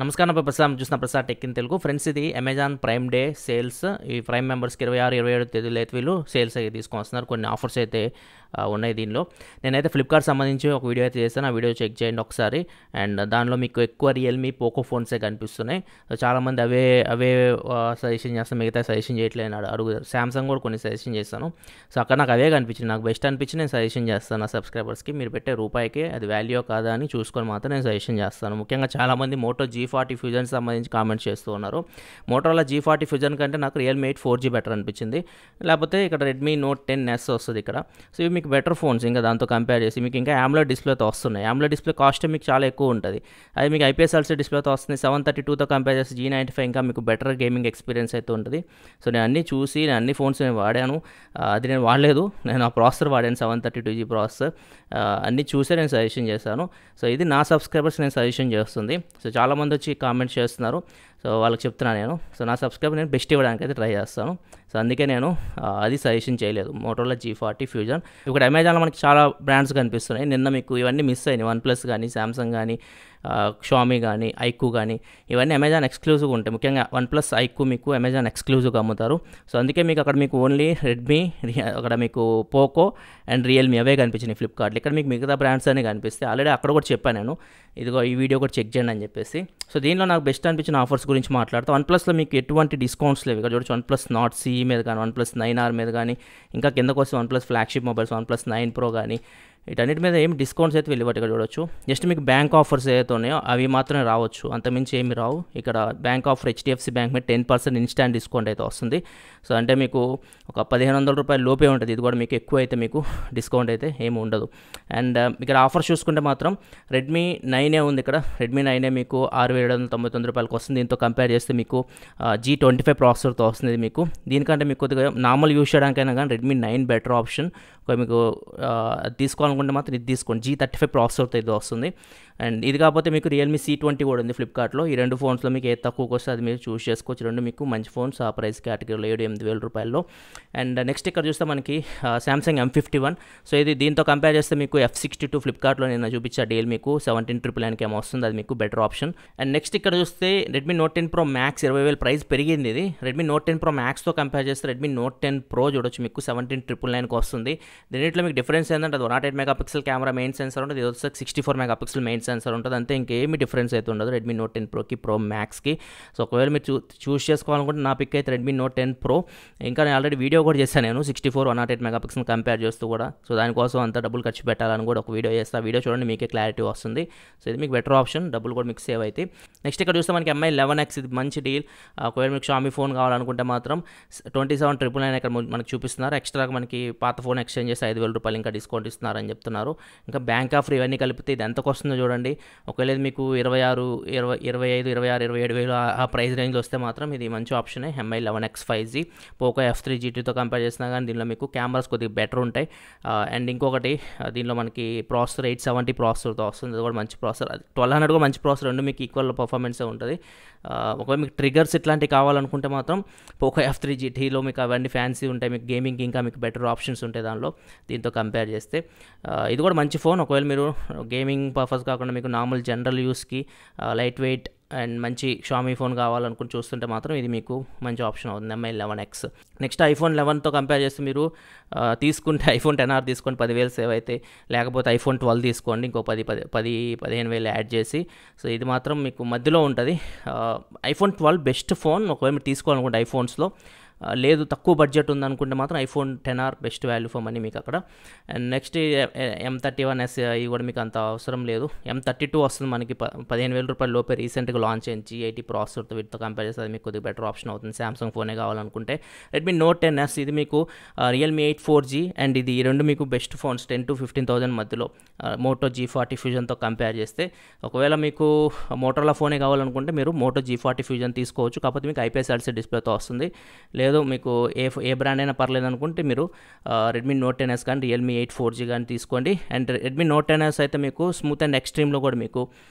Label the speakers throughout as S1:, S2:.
S1: నమస్కారం ప్రసాద్ చూసిన Prasad tech in Telugu friends. ఇది అమెజాన్ ప్రైమ్ డే సేల్స్. ఈ ప్రైమ్ మెంబర్స్కి 26-27 తేదీలు అయితే వీళ్ళు సేల్స్ అయితే తీసుకొని వస్తున్నారు. కొన్ని ఆఫర్స్ అయితే ఉన్నాయి దీనిలో. నేనైతే ఫ్లిప్కార్ట్ సంబంధించి ఒక వీడియో అయితే చేస్తాను. ఆ వీడియో చెక్ చేయండి ఒకసారి. అండ్ దానిలో మీకు ఎక్కువ రియల్మీ పోకో ఫోన్సే కనిపిస్తున్నాయి. చాలామంది అవే సజెషన్ చేస్తాను, మిగతా సజెషన్ చేయట్లేదు అడుగుతారు. శాంసంగ్ కూడా కొన్ని సజెషన్ చేస్తాను. సో అక్కడ నాకు అవే కనిపించింది, నాకు బెస్ట్ అనిపించి నేను సజెషన్ చేస్తాను నా సబ్స్క్రైబర్స్కి. మీరు పెట్టే రూపాయికి అది వాల్యూ కాదా అని చూసుకొని మాత్రం నేను సజెషన్ చేస్తాను. ముఖ్యంగా చాలామంది మోటో G40 ఫ్యూజన్ సంబంధించి కామెంట్స్ చేస్తూ ఉన్నారు. మోటోరోలా G40 ఫ్యూజన్ కంటే నాకు రియల్మీ 8 4G బెటర్ అనిపించింది. లేకపోతే ఇక్కడ రెడ్మీ నోట్ 10S వస్తుంది ఇక్కడ. సో ఇవి మీకు బెటర్ ఫోన్స్ ఇంకా దాంతో కంపేర్ చేసి. మీకు ఇంకా AMOLED డిస్ప్లేతో వస్తున్నాయి. AMOLED డిస్ప్లే కాస్ట్ మీకు చాలా ఎక్కువ ఉంటుంది. అది మీకు IPS LCD డిస్ప్లేతో వస్తుంది. 732తో కంపేర్ చేసి G95 ఇంకా మీకు బెటర్ గేమింగ్ ఎక్స్పీరియన్స్ అయితే ఉంటుంది. సో నేను అన్నీ చూసి నేను అన్ని ఫోన్స్ నేను వాడాను. అది నేను వాడలేదు, నేను ఆ ప్రాసెసర్ వాడాను, 732G ప్రాసెసర్. అన్నీ చూసే నేను సజెషన్ చేశాను. సో ఇది నా సబ్స్క్రైబర్స్ నేను సజెషన్ చేస్తుంది. సో చాలామంది వచ్చి కామెంట్స్ చేస్తున్నారు. సో వాళ్ళకి చెప్తున్నాను నేను. సో నా సబ్స్క్రైబర్ నేను బెస్ట్ ఇవ్వడానికి అయితే ట్రై చేస్తాను. సో అందుకే నేను అది సజెషన్ చేయలేదు, మోటోరోలా G40 ఫ్యూజన్. ఇక్కడ అమెజాన్లో మనకి చాలా బ్రాండ్స్ కనిపిస్తున్నాయి. నిన్న మీకు ఇవన్నీ మిస్ అయినాయి. OnePlus కానీ, శాంసంగ్ కానీ, షామీ కానీ, ఐక్యూ కానీ, ఇవన్నీ అమెజాన్ ఎక్స్క్లూజివ్గా ఉంటాయి. ముఖ్యంగా OnePlus, ఐక్యూ మీకు అమెజాన్ ఎక్స్క్లూజివ్గా అమ్ముతారు. సో అందుకే మీకు అక్కడ మీకు ఓన్లీ రెడ్మీ, అక్కడ మీకు పోకో అండ్ రియల్మీ అవే కనిపించినాయి ఫ్లిప్కార్ట్లో. ఇక్కడ మీకు మిగతా బ్రాండ్స్ అన్నీ కనిపిస్తాయి. ఆల్రెడీ అక్కడ కూడా చెప్పాను నేను, ఇదిగో ఈ వీడియో కూడా చెక్ చేయండి అని చెప్పేసి. సో దీనిలో నాకు బెస్ట్ అనిపించిన ఆఫర్స్ గురించి మాట్లాడుతాం. OnePlusలో మీకు ఎటువంటి డిస్కౌంట్స్ లేవు. ఇక్కడ చూడొచ్చు OnePlus Nord CE మీద కానీ, OnePlus 9R మీద కానీ, ఇంకా కిందకు వస్తే OnePlus flagship mobiles OnePlus 9 Pro కానీ, వీటన్నిటి మీద ఏమి డిస్కౌంట్స్ అయితే వెళ్ళివ్వట్టు. ఇక్కడ చూడొచ్చు జస్ట్ మీకు బ్యాంక్ ఆఫర్స్ ఏదైతే ఉన్నాయో అవి మాత్రమే రావచ్చు, అంతమించి ఏమి రావు. ఇక్కడ బ్యాంక్ ఆఫర్ HDFC బ్యాంక్ మీద 10% ఇన్స్టాంట్ డిస్కౌంట్ అయితే వస్తుంది. సో అంటే మీకు ఒక 1500 రూపాయల లోపే ఉంటుంది. ఇది కూడా మీకు ఎక్కువ అయితే మీకు డిస్కౌంట్ అయితే ఏమి ఉండదు. అండ్ ఇక్కడ ఆఫర్స్ చూసుకుంటే మాత్రం రెడ్మీ 9A ఉంది. ఇక్కడ రెడ్మీ 9A మీకు 6799 రూపాయలకి వస్తుంది. దీంతో కంపేర్ చేస్తే మీకు G25 ప్రాసెసర్తో వస్తుంది. మీకు దీనికంటే మీకు కొద్దిగా నార్మల్ యూస్ చేయడానికైనా కానీ రెడ్మీ 9 బెటర్ ఆప్షన్. మీకు తీసుకోవాలనుకుంటే మాత్రం ఇది తీసుకోండి. G35 ప్రాసెసర్తో ఇది వస్తుంది. అండ్ ఇది కాకపోతే మీకు రియల్మీ C20 కూడా ఉంది ఫ్లిప్కార్ట్లో. ఈ రెండు ఫోన్స్లో మీకు ఏది తక్కువకి వస్తే అది మీరు చూస్ చేసుకోవచ్చు. రెండు మీకు మంచి ఫోన్స్ ఆ ప్రైస్ కేటగిరీలో 7-8 వేల రూపాయల్లో. అండ్ నెక్స్ట్ ఇక్కడ చూస్తే మనకి శాంసంగ్ M51. సో ఇది దీంతో కంపేర్ చేస్తే మీకు F62 ఫ్లిప్కార్ట్లో నేను చూపించే డీల్ మీకు 17,999కి ఏమో వస్తుంది. అది మీకు బెటర్ ఆప్షన్. అండ్ నెక్స్ట్ ఇక్కడ చూస్తే Redmi note 10 Pro Max 20,000 price పెరిగింది. ఇది రెడ్మీ నోట్ 10 Pro Maxతో కంపేర్ చేస్తే రెడ్మీ నోట్ 10 Pro చూడొచ్చు మీకు 17,999కి వస్తుంది. దీంట్లో మీకు డిఫరెన్స్ ఏంటంటే అది 108 మెగాపిక్సెల్ కెమెరా మెయిన్ సెన్సర్ ఉంటుంది. ఇది వచ్చి 64 మెగాపిక్సెల్ మెయిన్ సెన్సర్ ఉంటుంది. అంతే, ఇంకేమి డిఫరెన్స్ అయితే ఉండదు రెడ్మీ నోట్ 10 Proకి Pro Maxకి. సో ఒకవేళ మీరు చూస్ చేసుకోవాలనుకుంటే నా పిక్ అయితే రెడ్మీ నోట్ 10 Pro. ఇంకా నేను ఆల్రెడీ వీడియో కూడా చేశాను నేను 64 108 మెగాపిక్సెల్ కంపేర్ చేస్తూ కూడా. సో దానికోసం అంత డబ్బులు ఖర్చు పెట్టాలని కూడా ఒక వీడియో చేస్తా. వీడియో చూడండి, మీకే క్లారిటీ వస్తుంది. సో ఇది మీకు బెటర్ ఆప్షన్, డబ్బులు కూడా మీకు సేవ్ అయితే. నెక్స్ట్ ఇక్కడ చూస్తే మనకి MI 11X, ఇది మంచి డీల్. ఒకవేళ మీకు షామీ ఫోన్ కావాలనుకుంటే మాత్రం 27,999 ఇక్కడ మనకి చూపిస్తున్నారు. ఎక్స్ట్రాగా మనకి పాత ఫోన్ ఎక్స్చేంజ్ చేసి 5,000 రూపాయలు ఇంకా డిస్కౌంట్ ఇస్తున్నారని చెప్తున్నారు. ఇంకా బ్యాంక్ ఆఫర్ ఇవన్నీ కలిపితే ఇది ఎంతకు వస్తుందో చూడండి. ఒకవేళ మీకు 26, 25, 26, 27 వేలు ఆ ప్రైస్ రేంజ్లో వస్తే మాత్రం ఇది మంచి ఆప్షనే. MI 11X 5G Poco F3 GTతో కంపేర్ చేసినా కానీ దీనిలో మీకు కెమెరాస్ కొద్దిగా బెటర్ ఉంటాయి. అండ్ ఇంకొకటి దీనిలో మనకి ప్రాసెసర్ 870 ప్రాసెసర్తో వస్తుంది. అది కూడా మంచి ప్రాసెసర్. 1200 కూడా మంచి ప్రాసెసర్, రెండు మీకు ఈక్వల్ పర్ఫార్మెన్సే ఉంటుంది. ఒకవేళ మీకు ట్రిగర్స్ ఇట్లాంటివి కావాలనుకుంటే మాత్రం పోకో F3 GTలో మీకు అవన్నీ ఫ్యాన్సీ ఉంటాయి. మీకు గేమింగ్కి ఇంకా మీకు బెటర్ ఆప్షన్స్ ఉంటాయి దానిలో, దీంతో కంపేర్ చేస్తే. ఇది కూడా మంచి ఫోన్. ఒకవేళ మీరు గేమింగ్ పర్పస్ కాకుండా మీకు నార్మల్ జనరల్ యూస్కి లైట్ వెయిట్ అండ్ మంచి షామీ ఫోన్ కావాలనుకుని చూస్తుంటే మాత్రం ఇది మీకు మంచి ఆప్షన్ అవుతుంది, MI 11X. నెక్స్ట్ iPhone 11తో కంపేర్ చేస్తే మీరు తీసుకుంటే iPhone XR తీసుకొని 10,000 సేవ్ అయితే, లేకపోతే iPhone 12 తీసుకోండి ఇంకో 10-15 వేలు యాడ్ చేసి. సో ఇది మాత్రం మీకు మధ్యలో ఉంటుంది. iPhone 12 బెస్ట్ ఫోన్ ఒకవేళ మీరు తీసుకోవాలనుకుంటే ఐఫోన్స్లో. లేదు తక్కువ బడ్జెట్ ఉందనుకుంటే మాత్రం iPhone XR best value for money మీకు అక్కడ. అండ్ నెక్స్ట్ M31S ఇవి కూడా మీకు అంత అవసరం లేదు. M32 వస్తుంది మనకి 15,000 రూపాయల లోపే రీసెంట్గా లాంచ్ అయింది G80 ప్రాసెసర్తో. వీటితో కంపేర్ చేస్తే అది మీకు కొద్దిగా బెటర్ ఆప్షన్ అవుతుంది. సామ్సంగ్ ఫోనే కావాలనుకుంటే రెడ్మీ నోట్ 10S ఇది మీకు రియల్మీ 8 4G అండ్ ఇది రెండు మీకు బెస్ట్ ఫోన్స్ 10,000 to 15,000 మధ్యలో మోటో G40 ఫ్యూజన్తో కంపేర్ చేస్తే. ఒకవేళ మీకు మోటోరోలా ఫోనే కావాలనుకుంటే మీరు మోటో G40 ఫ్యూజన్ తీసుకోవచ్చు. కాకపోతే మీకు IPS LCD డిస్ప్లేతో వస్తుంది. లేదు లేదు మీకు ఏ బ్రాండ్ అయినా పర్లేదు అనుకుంటే మీరు రెడ్మీ నోట్ 10s కానీ రియల్మీ 8 4G కానీ తీసుకోండి. అండ్ రెడ్మీ నోట్ 10s అయితే మీకు స్మూత్ అండ్ ఎక్స్ట్రీమ్లో కూడా మీకు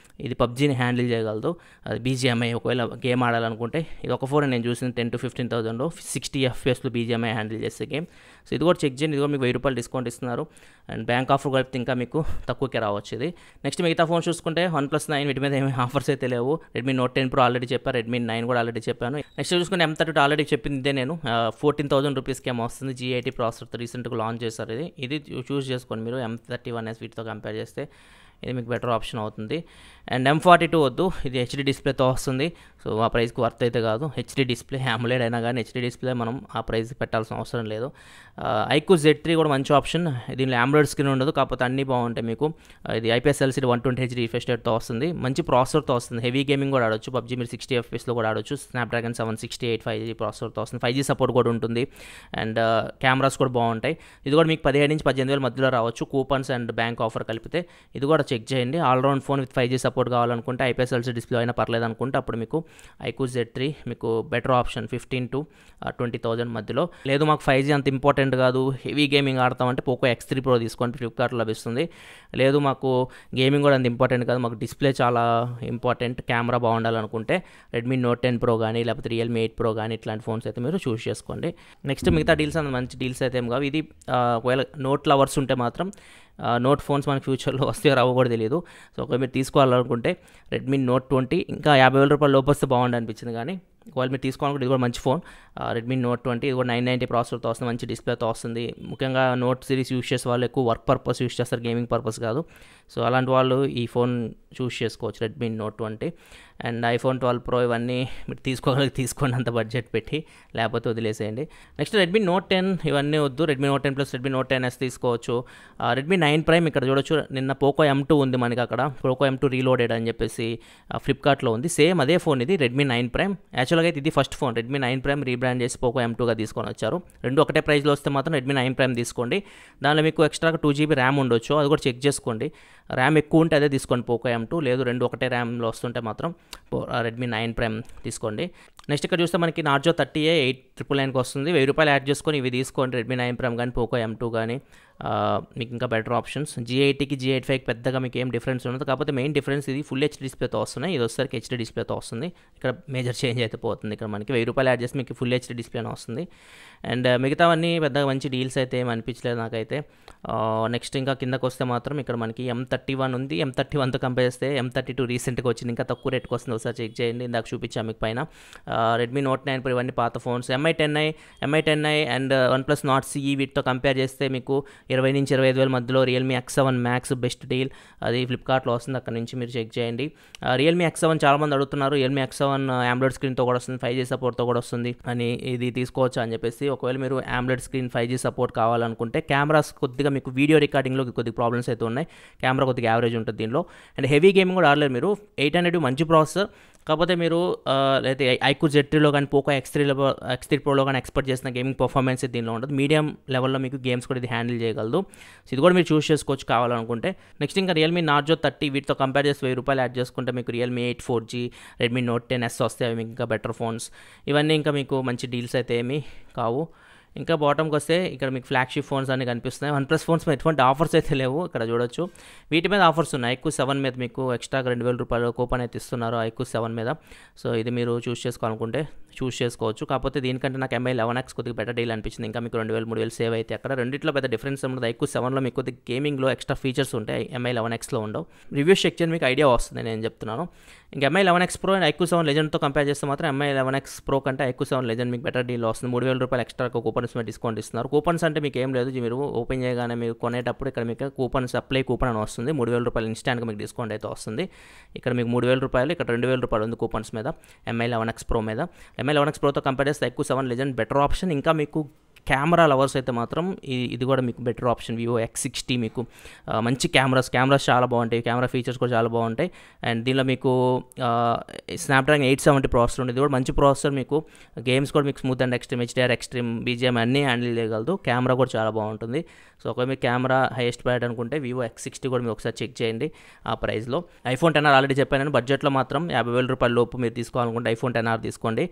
S1: ఇది పబ్జీని హ్యాండిల్ చేయగలదు. అది BGMI ఒకవేళ గేమ్ ఆడాలనుకుంటే ఇది ఒక ఫోన్ నేను చూసిన 10 to 15,000లో 60 FPSలో BGMI హ్యాండిల్ చేసే గేమ్. సో ఇది కూడా చెక్ చేయండి. ఇది కూడా మీకు ₹1000 డిస్కౌంట్ ఇస్తున్నారు. అండ్ బ్యాంక్ ఆఫర్ కలిపితే ఇంకా మీకు తక్కువకే రావచ్చు ఇది. నెక్స్ట్ మిగతా ఫోన్ చూసుకుంటే OnePlus 9 వీటి మీద ఏమీ ఆఫర్స్ అయితే లేవు. రెడ్మీ నోట్ 10 Pro ఆల్రెడీ చెప్పాను, రెడ్మీ 9 కూడా ఆల్రెడీ చెప్పాను. నెక్స్ట్ చూసుకుంటే M32 ఆల్రెడీ చెప్పింది ఇదే నేను. 14,000 రూపీస్కి ఏమో వస్తుంది. G80 ప్రాసెసర్తో రీసెంట్గా లాంచ్ చేశారు. ఇది చూస్ చేసుకోండి మీరు M31s వీటితో కంపేర్ చేస్తే ఇది మీకు బెటర్ ఆప్షన్ అవుతుంది. అండ్ M42 వద్దు, ఇది హెచ్డి డిస్ప్లేతో వస్తుంది. సో ఆ ప్రైస్కి వర్త్ అయితే కాదు. హెచ్డి డిస్ప్లే AMOLED అయినా కానీ హెచ్డి డిస్ప్లే మనం ఆ ప్రైస్ పెట్టాల్సిన అవసరం లేదు. iQOO Z3 కూడా మంచి ఆప్షన్. దీనిలో AMOLED స్క్రీన్ ఉండదు, కాకపోతే అన్నీ బాగుంటాయి మీకు. ఇది IPS LCD 120Hz రిఫ్రెష్ రేట్తో వస్తుంది. మంచి ప్రాసెసర్తో వస్తుంది. హెవీ గేమింగ్ కూడా ఆడొచ్చు. PUBG మీరు 60 FPSలో కూడా ఆడొచ్చు. Snapdragon 768 5G ప్రాసెసర్తో వస్తుంది. 5G సపోర్ట్ కూడా ఉంటుంది. అండ్ కెమెరాస్ కూడా బాగుంటాయి. ఇది కూడా మీకు 17,000 నుంచి 18,000 మధ్యలో రావచ్చు. కూపన్స్ అండ్ బ్యాంక్ ఆఫర్ కలిపితే ఇది కూడా చెక్ చేయండి. All round phone with 5G support కావాలనుకుంటే IPS LCD డిస్ప్లే అయినా పర్లేదు అనుకుంటే అప్పుడు మీకు iQOO Z3 మీకు బెటర్ ఆప్షన్ 15,000 to 20,000 మధ్యలో. లేదు మాకు 5G అంత ఇంపార్టెంట్ కాదు, హెవీ గేమింగ్ ఆడతామంటే Poco X3 Pro తీసుకోండి, ఫ్లిప్కార్ట్లో లభిస్తుంది. లేదు మాకు గేమింగ్ కూడా అంత ఇంపార్టెంట్ కాదు, మాకు డిస్ప్లే చాలా ఇంపార్టెంట్, కెమెరా బాగుండాలనుకుంటే రెడ్మీ నోట్ 10 Pro కానీ లేకపోతే రియల్మీ 8 Pro కానీ ఇట్లాంటి ఫోన్స్ అయితే మీరు చూస్ చేసుకోండి. నెక్స్ట్ మిగతా డీల్స్ అంత మంచి డీల్స్ అయితే ఏం కావు. ఇది ఒకవేళ నోట్ లవర్స్ ఉంటే మాత్రం నోట్ ఫోన్స్ మనకి ఫ్యూచర్లో వస్తే రావో కూడా తెలియదు. సో ఒకవేళ మీరు తీసుకోవాలనుకుంటే రెడ్మీ నోట్ 20 ఇంకా ₹50,000 లోపు వస్తే బాగుండి అనిపించింది. కానీ ఒకవేళ మీరు తీసుకోవాలనుకుంటే ఇది కూడా మంచి ఫోన్. రెడ్మీ నోట్ 20 ఇది కూడా 990 ప్రాసెసర్తో వస్తుంది, మంచి డిస్ప్లేతో వస్తుంది. ముఖ్యంగా నోట్ సిరీస్ యూస్ చేసే వాళ్ళు ఎక్కువ వర్క్ పర్పస్ యూస్ చేస్తారు, గేమింగ్ పర్పస్ కాదు. సో అలాంటి వాళ్ళు ఈ ఫోన్ చూస్ చేసుకోవచ్చు, Redmi note 20. And iPhone 12 Pro ఇవన్నీ మీరు తీసుకోండి అంత బడ్జెట్ పెట్టి, లేకపోతే వదిలేసేయండి. నెక్స్ట్ రెడ్మీ నోట్ 10 ఇవన్నీ వద్దు. Redmi note 10 plus Redmi note 10s తీసుకోవచ్చు. రెడ్మీ 9 Prime ఇక్కడ చూడొచ్చు. నిన్న Poco M2 ఉంది మనకి, అక్కడ Poco M2 రీలోడెడ్ అని చెప్పేసి ఫ్లిప్కార్ట్లో ఉంది. సేమ్ అదే ఫోన్ ఇది, రెడ్మీ 9 Prime. యాక్చువల్గా అయితే ఇది first phone, Redmi 9 Prime rebrand చేసి Poco M2గా తీసుకొని వచ్చారు. రెండు ఒకటే ప్రైస్లో వస్తే మాత్రం రెడ్మీ 9 Prime తీసుకోండి. దానిలో మీకు ఎక్స్ట్రాగా 2GB ర్యామ్ ఉండొచ్చు, అది కూడా చెక్ చేసుకోండి. ర్యామ్ ఎక్కువ ఉంటే అదే తీసుకోండి Poco M2, లేదు రెండు ఒకటే ర్యామ్లో వస్తుంటే మాత్రం రెడ్మీ 9 Prime తీసుకోండి. నెక్స్ట్ ఇక్కడ చూస్తే మనకి Narzo 30A 899కి వస్తుంది. ₹1000 యాడ్ చేసుకొని ఇవి తీసుకోండి, రెడ్మీ 9 Prime కానీ Poco M2 కానీ. మీకు ఇంకా బెటర్ ఆప్షన్స్. G80కి G85కి పెద్దగా మీకు ఏం డిఫరెన్స్ ఉండదు, కాకపోతే మెయిన్ డిఫరెన్స్ ఇది ఫుల్ హెచ్డి డిస్ప్లేతో వస్తున్నాయి, ఇది వచ్చేసరికి హెచ్డి డిస్ప్లేతో వస్తుంది. ఇక్కడ మేజర్ చేంజ్ అయితే పోతుంది. ఇక్కడ మనకి ₹1000 యాడ్ చేసి మీకు ఫుల్ హెచ్డి డిస్ప్లేనే వస్తుంది. అండ్ మిగతావన్నీ పెద్దగా మంచి డీల్స్ అయితే ఏం అనిపించలేదు నాకైతే. నెక్స్ట్ ఇంకా కిందకు వస్తే మాత్రం ఇక్కడ మనకి M31 ఉంది. M31తో కంపేర్ చేస్తే M32 రీసెంట్గా వచ్చింది, ఇంకా తక్కువ రేట్కి వస్తుంది, ఒకసారి చెక్ చేయండి. ఇందాక చూపించాము మీకు పైన. రెడ్మీ నోట్ 9 Pro ఇవన్నీ పాత phones. MI10i and OnePlus Nord CE వీటితో కంపేర్ చేస్తే మీకు 20,000 నుంచి 25,000 మధ్యలో Realme X7 Max best deal, అది ఫ్లిప్కార్ట్లో వస్తుంది, అక్కడ నుంచి మీరు చెక్ చేయండి. రియల్మీ X7 చాలామంది అడుగుతున్నారు, రియల్మీ X7 AMOLED స్క్రీన్తో కూడా వస్తుంది, 5G సపోర్ట్తో కూడా వస్తుంది అని, ఇది తీసుకోవచ్చా అని చెప్పేసి. ఒకవేళ మీరు AMOLED స్క్రీన్ 5G సపోర్ట్ కావాలనుకుంటే కెమెరాస్ కొద్దిగా మీకు వీడియో రికార్డింగ్లో కొద్దిగా ప్రాబ్లమ్స్ అయితే ఉన్నాయి, కెమెరా కొద్దిగా యావరేజ్ ఉంటుంది దీనిలో. అండ్ హెవీ గేమింగ్ కూడా ఆడలేరు మీరు. 800 మంచి ప్రాసెసర్, కాకపోతే మీరు లేకపోతే iQOO Z3లో కానీ Poco X3 Proలో కానీ ఎక్స్పెక్ట్ చేసిన గేమింగ్ పర్ఫార్మెన్స్ దీనిలో ఉంటుంది. మీడియం లెవెల్లో మీకు గేమ్స్ కూడా ఇది హ్యాండిల్ చేయగలదు. సో ఇది కూడా మీరు చూస్ చేసుకోవచ్చు కావాలనుకుంటే. నెక్స్ట్ ఇంకా రియల్మీ Narzo 30 వీటితో కంపేర్ చేసి ₹1000 యాడ్ చేసుకుంటే మీకు Realme 8 4G, Redmi note 10s వస్తాయి, అవి మీకు ఇంకా బెటర్ ఫోన్స్. ఇవన్నీ ఇంకా మీకు మంచి డీల్స్ అయితే ఏమీ కావు. ఇంకా బాటమ్కి వస్తే ఇక్కడ మీకు ఫ్లాగ్షిప్ ఫోన్స్ అన్నీ కనిపిస్తున్నాయి. OnePlus ఫోన్స్ మీద ఎటువంటి ఆఫర్స్ అయితే లేవు, ఇక్కడ చూడొచ్చు. వీటి మీద ఆఫర్స్ ఉన్నాయి. iQOO 7 మీద మీకు ఎక్స్ట్రాగా ₹2,000 కూపన్ అయితే ఇస్తున్నారు iQOO 7 మీద. సో ఇది మీరు చూస్ చేసుకోవాలనుకుంటే చూస్ చేసుకోవచ్చు. కాకపోతే దీనికంటే నాకు MI 11X కొద్దిగా బెటర్ డీల్ అనిపించింది. ఇంకా మీకు 2,000 3,000 సేవ్ అయితే అక్కడ. రెండిట్లో పెద్ద డిఫరెన్స్ ఉండదు. iQOO 7లో మీకు కొద్దిగా గేమింగ్లో ఎక్స్ట్రా ఫీచర్స్ ఉంటాయి, MI 11Xలో ఉండవు. రివ్యూస్ చెక్ చేయని మీకు ఐడియా వస్తుంది నేను చెప్తున్నాను. ఇంకా MI 11X Pro and iQOO 7 Legendతో కంపేర్ చేస్తే మాత్రం MI 11X Pro కంటే iQOO 7 Legend మీకు బెటర్ డీల్ వస్తుంది. ₹3,000 ఎక్స్ట్రా కూపన్స్ మీద డిస్కౌంట్ ఇస్తున్నారు. కూపన్స్ అంటే మీకు ఏం లేదు, మీరు ఓపెన్ చేయగానే మీరు కొనేటప్పుడు ఇక్కడ మీకు కూపన్స్ అప్లై కూపన్ అని వస్తుంది. ₹3,000 ఇన్స్టాంట్గా మీకు డిస్కౌంట్ అయితే వస్తుంది. ఇక్కడ మీకు ₹3,000, ఇక్కడ ₹2,000 ఉంది కూపన్స్ మీద MI 11X Pro మీద. MI 11X Proతో కంపేర్ చేస్తే iQOO 7 Legend బెటర్ ఆప్షన్. ఇంకా మీకు కెమెరా లవర్స్ అయితే మాత్రం ఇది కూడా మీకు బెటర్ ఆప్షన్. Vivo X60 మీకు మంచి కెమెరాస్ చాలా బాగుంటాయి, కెమెరా ఫీచర్స్ కూడా చాలా బాగుంటాయి. అండ్ దీనిలో మీకు Snapdragon 870 ప్రాసెసర్ ఉంది, ఇది కూడా మంచి ప్రాసెసర్. మీకు గేమ్స్ కూడా మీకు smooth and extreme, HDR extreme, BGM అన్నీ హ్యాండిల్ చేయగలదు. కెమెరా కూడా చాలా బాగుంటుంది. సో ఒకవేళ మీరు కెమెరా హైయెస్ట్ బ్యాడ్ అనుకుంటే వివో X60 కూడా మీరు ఒకసారి చెక్ చేయండి ఆ ప్రైస్లో. ఐఫోన్ 10R ఆల్రెడీ చెప్పాను, బడ్జెట్లో మాత్రం 50,000 రూపాయల లోపు మీరు తీసుకోవాలనుకుంటే ఐఫోన్ 10R తీసుకోండి.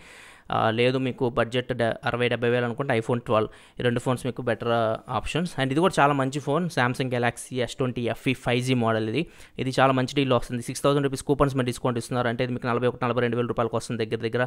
S1: లేదు మీకు బడ్జెట్ 60,000-70,000 అనుకుంటే ఐఫోన్ 12, ఈ 2 ఫోన్స్ మీకు బెటర్ ఆప్షన్స్. అండ్ ఇది కూడా చాలా మంచి phone, Samsung Galaxy S20 FE 5G model. ఇది చాలా మంచి డీల్లో వస్తుంది. 6,000 రూపీస్ కూపన్స్ మీద డిస్కౌంట్ ఇస్తున్నారు, అంటే ఇది మీకు 41,000-42,000 రూపాయలకు వస్తుంది దగ్గర.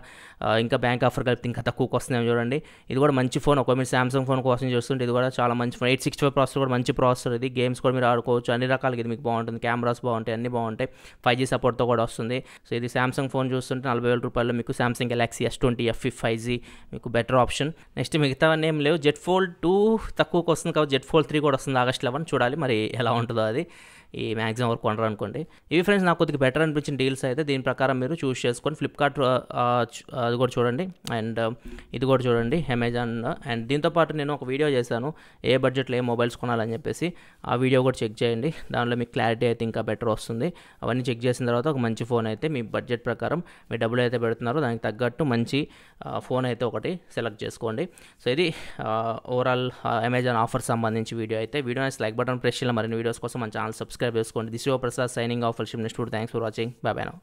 S1: ఇంకా బ్యాంక్ ఆఫర్ కలిపి ఇంకా తక్కువకి వస్తుందేమో చూడండి. ఇది కూడా మంచి ఫోన్. ఒకవేళ మీరు సామ్సంగ్ ఫోన్ కోసం చూస్తుంటే ఇది కూడా చాలా మంచి ఫోన్. 865 ప్రాసెసర్ కూడా మంచి ప్రాసెసర్. ఇది గేమ్స్ కూడా మీరు ఆడుకోవచ్చు, అన్ని రకాలకి ఇది మీకు బాగుంటుంది. కెమెరాస్ బాగుంటాయి, అన్ని బాగుంటాయి. 5G సపోర్ట్తో కూడా వస్తుంది. సో ఇది సామ్సంగ్ ఫోన్ చూస్తుంటే 40,000 రూపాయల్లో మీకు Samsung Galaxy S20 FE 5G మీకు బెటర్ ఆప్షన్. నెక్స్ట్ మిగతావన్నీ ఏం లేవు. జెట్ ఫోల్డ్ 2 తక్కువకి వస్తుంది కాబట్టి జెట్ ఫోల్డ్ 3 కూడా వస్తుంది August 11. చూడాలి మరి ఎలా ఉంటుందో అది. ఈ మ్యాక్సిమం వరకు కొనరు అనుకోండి. ఇవి ఫ్రెండ్స్ నాకు కొద్దిగా బెటర్ అనిపించిన డీల్స్ అయితే, దీని ప్రకారం మీరు చూస్ చేసుకొని ఫ్లిప్కార్ట్ అది కూడా చూడండి, అండ్ ఇది కూడా చూడండి అమెజాన్. అండ్ దీంతోపాటు నేను ఒక వీడియో చేశాను ఏ బడ్జెట్లో ఏ మొబైల్స్ కొనాలని చెప్పేసి, ఆ వీడియో కూడా చెక్ చేయండి. దానిలో మీకు క్లారిటీ అయితే ఇంకా బెటర్ వస్తుంది. అవన్నీ చెక్ చేసిన తర్వాత ఒక మంచి ఫోన్ అయితే మీ బడ్జెట్ ప్రకారం మీ డబ్బులు అయితే పెడుతున్నారో దానికి తగ్గట్టు మంచి ఫోన్ అయితే ఒకటి సెలెక్ట్ చేసుకోండి. సో ఇది ఓవరాల్ అమెజాన్ ఆఫర్ సంబంధించి వీడియో అయితే. వీడియో లైక్ బటన్ ప్రెస్ చేయాలి. మరిన్ని వీడియోస్ కోసం మన ఛానల్ సబ్స్క్రైబ్ చేసుకోండి. This your Prasad signing off. Next thanks for watching. By by now.